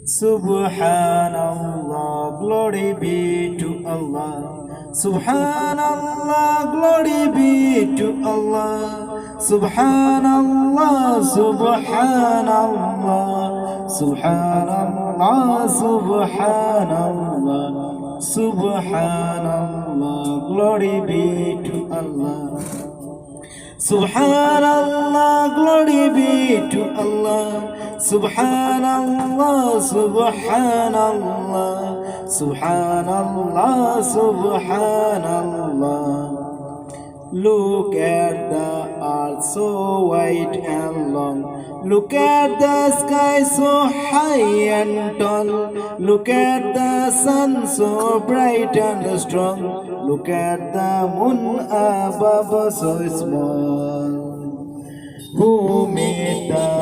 Subhanallah, glory be to Allah. Subhanallah, glory be to Allah. Subhanallah, Subhanallah, Subhanallah, Subhanallah, Subhanallah, glory be to Allah. Subhanallah, glory be to Allah. Subhanallah, Subhanallah, Subhanallah, Subhanallah. Look at the earth so wide and long. Look at the sky so high and tall. Look at the sun so bright and strong. Look at the moon above so small. Who made the